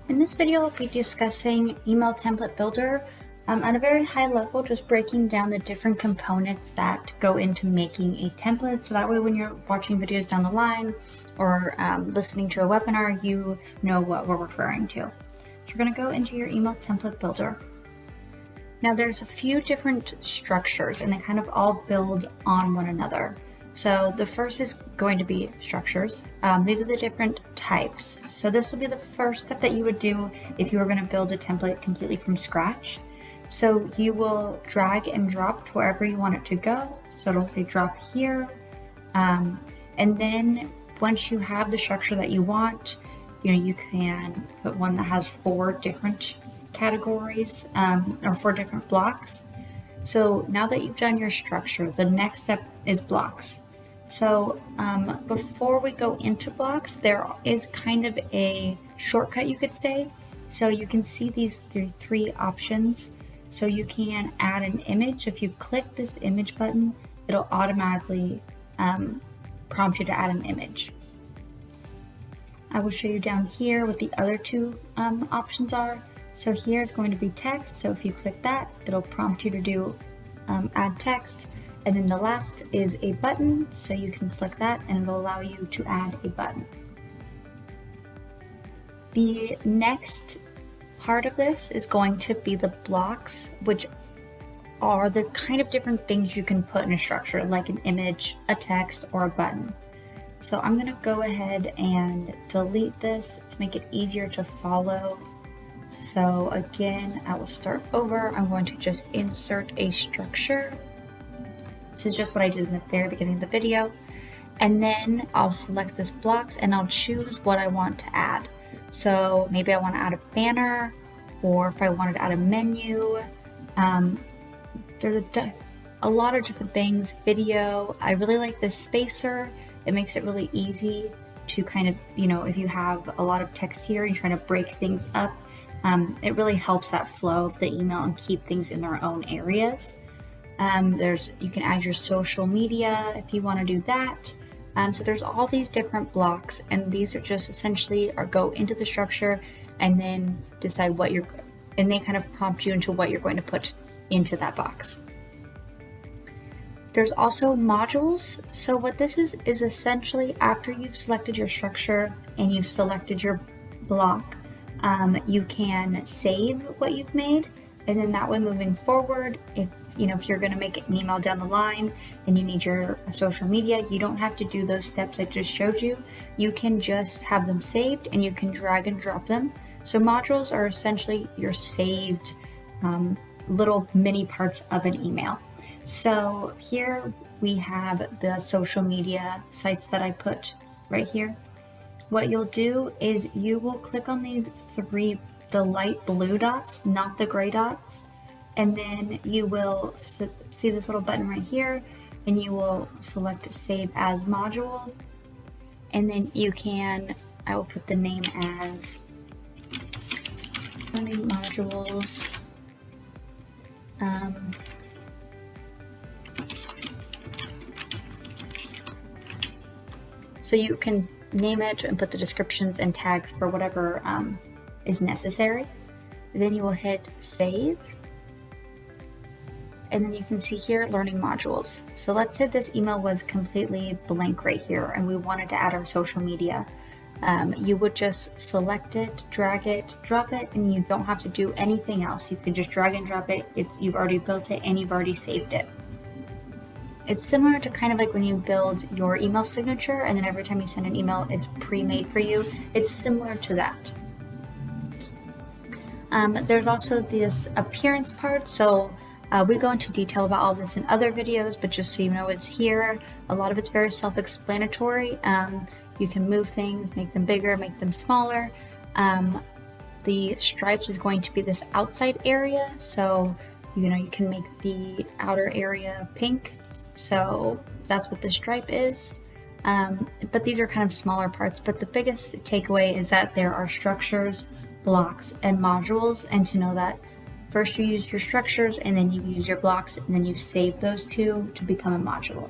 In this video, I'll be discussing Email Template Builder at a very high level, just breaking down the different components that go into making a template. So that way when you're watching videos down the line or listening to a webinar, you know what we're referring to. So we're going to go into your Email Template Builder. Now there's a few different structures and they kind of all build on one another. So the first is going to be structures. These are the different types. So this will be the first step that you would do if you were going to build a template completely from scratch. So you will drag and drop to wherever you want it to go. So it'll say drop here. And then once you have the structure that you want, you can put one that has 4 different categories or 4 different blocks. So now that you've done your structure, the next step is blocks. So before we go into blocks, there is kind of a shortcut, you could say. So you can see these 3 options. So you can add an image. If you click this image button, it'll automatically prompt you to add an image. I will show you down here what the other 2 options are. So here is going to be text. So if you click that, it'll prompt you to do add text. And then the last is a button. So you can select that and it'll allow you to add a button. The next part of this is going to be the blocks, which are the kind of different things you can put in a structure, like an image, a text, or a button. So I'm going to go ahead and delete this to make it easier to follow. So again, I will start over. I'm going to just insert a structure. This is just what I did in the very beginning of the video. And then I'll select this blocks and I'll choose what I want to add. So maybe I want to add a banner, or if I wanted to add a menu. There's a lot of different things. Video. I really like this spacer. It makes it really easy to kind of, if you have a lot of text here and you're trying to break things up, it really helps that flow of the email and keep things in their own areas. You can add your social media if you want to do that. So there's all these different blocks, and these are just essentially go into the structure and then decide and they kind of prompt you into what you're going to put into that box. There's also modules. So what this is essentially after you've selected your structure and you've selected your block, you can save what you've made, and then that way moving forward, if you're going to make an email down the line and you need your social media, you don't have to do those steps I just showed you. You can just have them saved and you can drag and drop them. So modules are essentially your saved little mini parts of an email. So here we have the social media sites that I put right here. What you'll do is you will click on these 3, the light blue dots, not the gray dots. And then you will see this little button right here, and you will select Save as Module. And then I will put the name as Learning Modules. So you can name it and put the descriptions and tags for whatever is necessary. Then you will hit Save. And then you can see here, learning modules. So let's say this email was completely blank right here and we wanted to add our social media. You would just select it, drag it, drop it, and you don't have to do anything else. You can just drag and drop it. You've already built it and you've already saved it. It's similar to kind of like when you build your email signature and then every time you send an email, it's pre-made for you. It's similar to that. There's also this appearance part. So we go into detail about all this in other videos, but just so you know, it's here. A lot of it's very self-explanatory. You can move things, make them bigger, make them smaller. The stripes is going to be this outside area. So, you can make the outer area pink. So that's what the stripe is. But these are kind of smaller parts. But the biggest takeaway is that there are structures, blocks, and modules. And to know that first you use your structures and then you use your blocks and then you save those 2 to become a module.